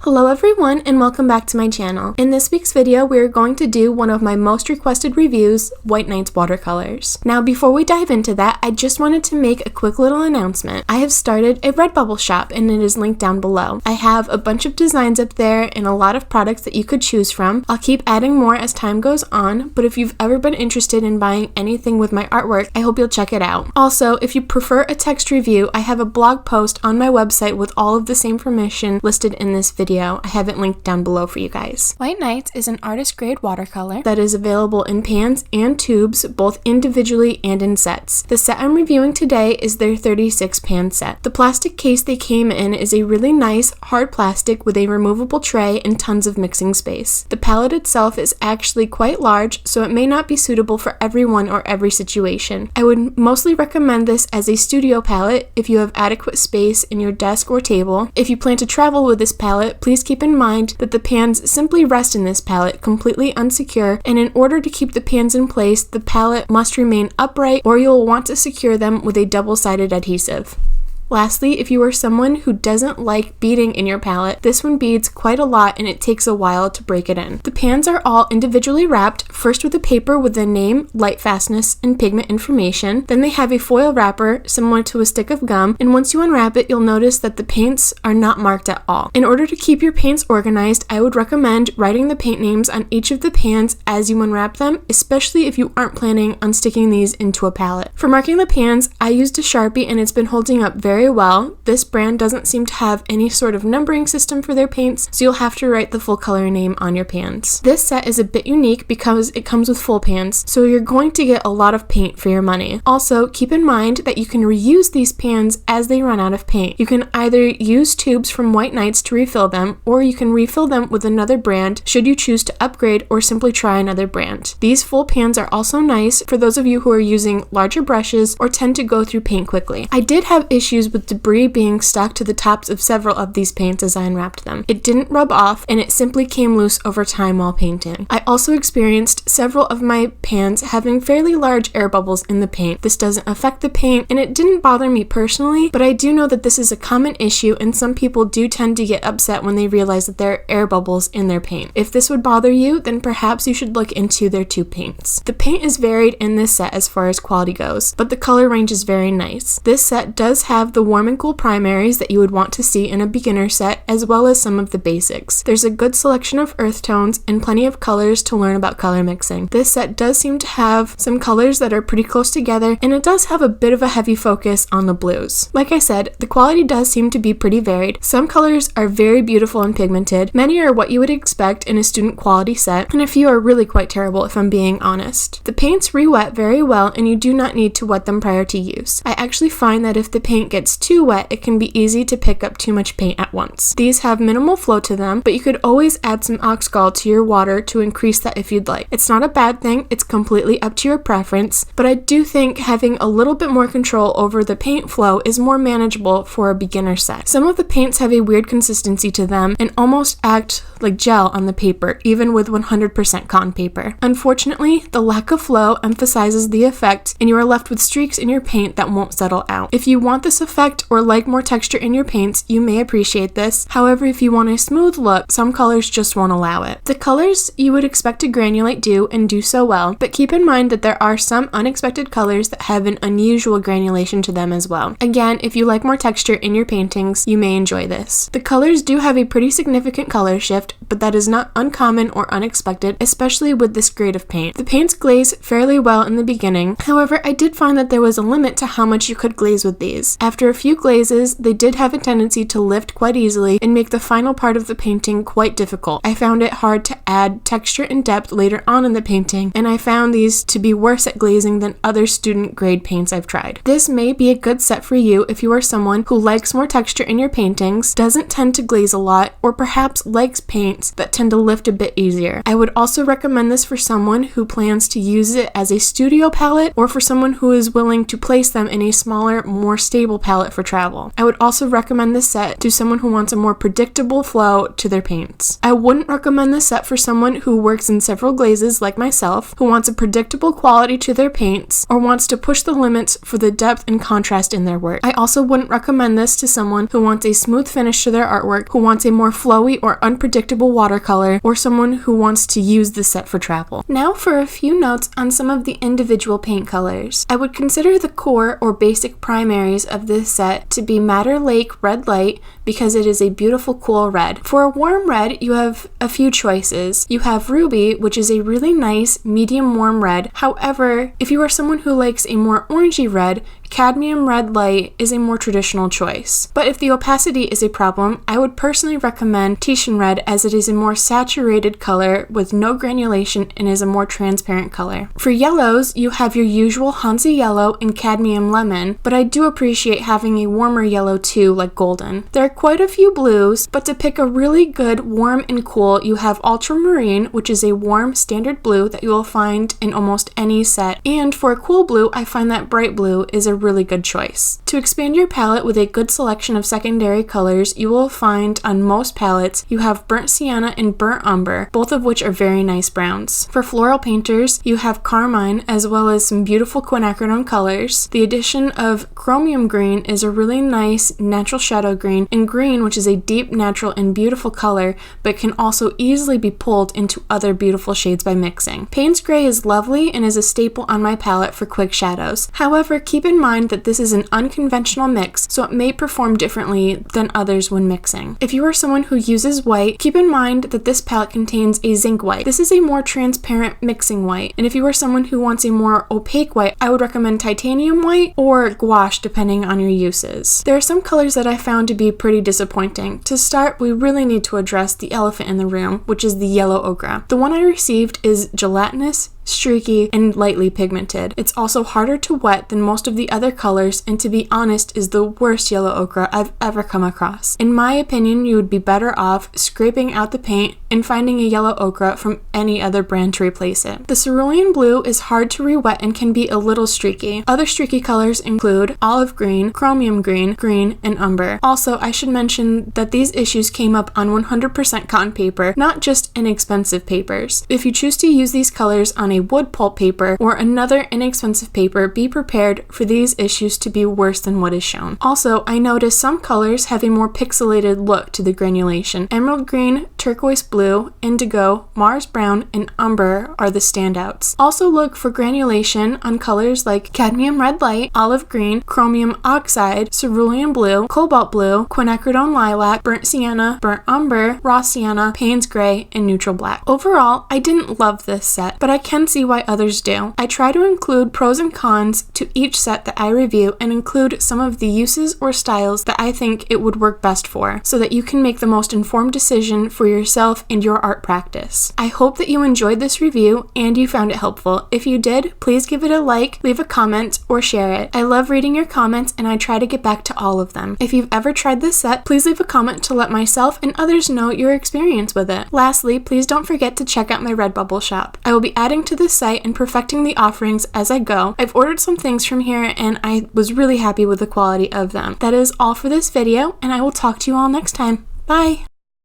Hello everyone and welcome back to my channel. In this week's video, we are going to do one of my most requested reviews, White Nights Watercolors. Now before we dive into that, I just wanted to make a quick little announcement. I have started a Redbubble shop and it is linked down below. I have a bunch of designs up there and a lot of products that you could choose from. I'll keep adding more as time goes on, but if you've ever been interested in buying anything with my artwork, I hope you'll check it out. Also, if you prefer a text review, I have a blog post on my website with all of the same information listed in this video. I have it linked down below for you guys. White Nights is an artist grade watercolor that is available in pans and tubes, both individually and in sets. The set I'm reviewing today is their 36 pan set. The plastic case they came in is a really nice hard plastic with a removable tray and tons of mixing space. The palette itself is actually quite large, so it may not be suitable for everyone or every situation. I would mostly recommend this as a studio palette if you have adequate space in your desk or table. If you plan to travel with this palette, please keep in mind that the pans simply rest in this palette completely unsecure, and in order to keep the pans in place, the palette must remain upright or you'll want to secure them with a double-sided adhesive. Lastly, if you are someone who doesn't like beading in your palette, this one beads quite a lot and it takes a while to break it in. The pans are all individually wrapped, first with a paper with the name, light fastness, and pigment information. Then they have a foil wrapper similar to a stick of gum, and once you unwrap it, you'll notice that the paints are not marked at all. In order to keep your paints organized, I would recommend writing the paint names on each of the pans as you unwrap them, especially if you aren't planning on sticking these into a palette. For marking the pans, I used a Sharpie and it's been holding up very well. This brand doesn't seem to have any sort of numbering system for their paints, so you'll have to write the full color name on your pans. This set is a bit unique because it comes with full pans, so you're going to get a lot of paint for your money. Also, keep in mind that you can reuse these pans as they run out of paint. You can either use tubes from White Nights to refill them, or you can refill them with another brand should you choose to upgrade or simply try another brand. These full pans are also nice for those of you who are using larger brushes or tend to go through paint quickly. I did have issues with debris being stuck to the tops of several of these paints as I unwrapped them. It didn't rub off and it simply came loose over time while painting. I also experienced several of my pans having fairly large air bubbles in the paint. This doesn't affect the paint and it didn't bother me personally, but I do know that this is a common issue and some people do tend to get upset when they realize that there are air bubbles in their paint. If this would bother you, then perhaps you should look into their tube paints. The paint is varied in this set as far as quality goes, but the color range is very nice. This set does have the warm and cool primaries that you would want to see in a beginner set, as well as some of the basics. There's a good selection of earth tones and plenty of colors to learn about color mixing. This set does seem to have some colors that are pretty close together, and it does have a bit of a heavy focus on the blues. Like I said, the quality does seem to be pretty varied. Some colors are very beautiful and pigmented, many are what you would expect in a student quality set, and a few are really quite terrible if I'm being honest. The paints re-wet very well, and you do not need to wet them prior to use. I actually find that if the paint gets too wet, it can be easy to pick up too much paint at once. These have minimal flow to them, but you could always add some oxgall to your water to increase that if you'd like. It's not a bad thing, it's completely up to your preference, but I do think having a little bit more control over the paint flow is more manageable for a beginner set. Some of the paints have a weird consistency to them and almost act like gel on the paper, even with 100% cotton paper. Unfortunately, the lack of flow emphasizes the effect and you are left with streaks in your paint that won't settle out. If you want this effect or like more texture in your paints, you may appreciate this. However, if you want a smooth look, some colors just won't allow it. The colors you would expect to granulate do and do so well, but keep in mind that there are some unexpected colors that have an unusual granulation to them as well. Again, if you like more texture in your paintings, you may enjoy this. The colors do have a pretty significant color shift, but that is not uncommon or unexpected, especially with this grade of paint. The paints glaze fairly well in the beginning. However, I did find that there was a limit to how much you could glaze with these. After a few glazes, they did have a tendency to lift quite easily and make the final part of the painting quite difficult. I found it hard to add texture and depth later on in the painting, and I found these to be worse at glazing than other student grade paints I've tried. This may be a good set for you if you are someone who likes more texture in your paintings, doesn't tend to glaze a lot, or perhaps likes paints that tend to lift a bit easier. I would also recommend this for someone who plans to use it as a studio palette, or for someone who is willing to place them in a smaller, more stable palette palette for travel. I would also recommend this set to someone who wants a more predictable flow to their paints. I wouldn't recommend this set for someone who works in several glazes like myself, who wants a predictable quality to their paints, or wants to push the limits for the depth and contrast in their work. I also wouldn't recommend this to someone who wants a smooth finish to their artwork, who wants a more flowy or unpredictable watercolor, or someone who wants to use the set for travel. Now for a few notes on some of the individual paint colors. I would consider the core or basic primaries of this set to be Madder Lake Red Light because it is a beautiful cool red. For a warm red, you have a few choices. You have Ruby, which is a really nice medium warm red. However, if you are someone who likes a more orangey red, Cadmium Red Light is a more traditional choice. But if the opacity is a problem, I would personally recommend Titian Red as it is a more saturated color with no granulation and is a more transparent color. For yellows, you have your usual Hansa Yellow and Cadmium Lemon, but I do appreciate having a warmer yellow too, like Golden. There are quite a few blues, but to pick a really good warm and cool, you have Ultramarine, which is a warm standard blue that you will find in almost any set. And for a cool blue, I find that Bright Blue is a really good choice. To expand your palette with a good selection of secondary colors, you will find on most palettes you have Burnt Sienna and Burnt Umber, both of which are very nice browns. For floral painters, you have Carmine as well as some beautiful quinacridone colors. The addition of Chromium Green is a really nice natural shadow green, and Green, which is a deep, natural, and beautiful color, but can also easily be pulled into other beautiful shades by mixing. Payne's Gray is lovely and is a staple on my palette for quick shadows. However, keep in mind that this is an unconventional mix, so it may perform differently than others when mixing. If you are someone who uses white, keep in mind that this palette contains a zinc white. This is a more transparent mixing white, and if you are someone who wants a more opaque white, I would recommend titanium white or gouache depending on your uses. There are some colors that I found to be pretty disappointing. To start, we really need to address the elephant in the room, which is the yellow ochre. The one I received is gelatinous, streaky, and lightly pigmented. It's also harder to wet than most of the other colors, and to be honest is the worst yellow ochre I've ever come across. In my opinion, you would be better off scraping out the paint and finding a yellow ochre from any other brand to replace it. The cerulean blue is hard to re-wet and can be a little streaky. Other streaky colors include olive green, chromium green, green, and umber. Also, I should mention that these issues came up on 100% cotton paper, not just inexpensive papers. If you choose to use these colors on a wood pulp paper or another inexpensive paper, be prepared for these issues to be worse than what is shown. Also, I noticed some colors have a more pixelated look to the granulation. Emerald green, turquoise blue, indigo, Mars brown, and umber are the standouts. Also look for granulation on colors like cadmium red light, olive green, chromium oxide, cerulean blue, cobalt blue, quinacridone lilac, burnt sienna, burnt umber, raw sienna, Payne's Gray, and neutral black. Overall, I didn't love this set, but I can see why others do. I try to include pros and cons to each set that I review and include some of the uses or styles that I think it would work best for, so that you can make the most informed decision for yourself and your art practice. I hope that you enjoyed this review and you found it helpful. If you did, please give it a like, leave a comment, or share it. I love reading your comments and I try to get back to all of them. If you've ever tried this set, please leave a comment to let myself and others know your experience with it. Lastly, please don't forget to check out my Redbubble shop. I will be adding to this site and perfecting the offerings as I go. I've ordered some things from here and I was really happy with the quality of them. That is all for this video, and I will talk to you all next time. Bye!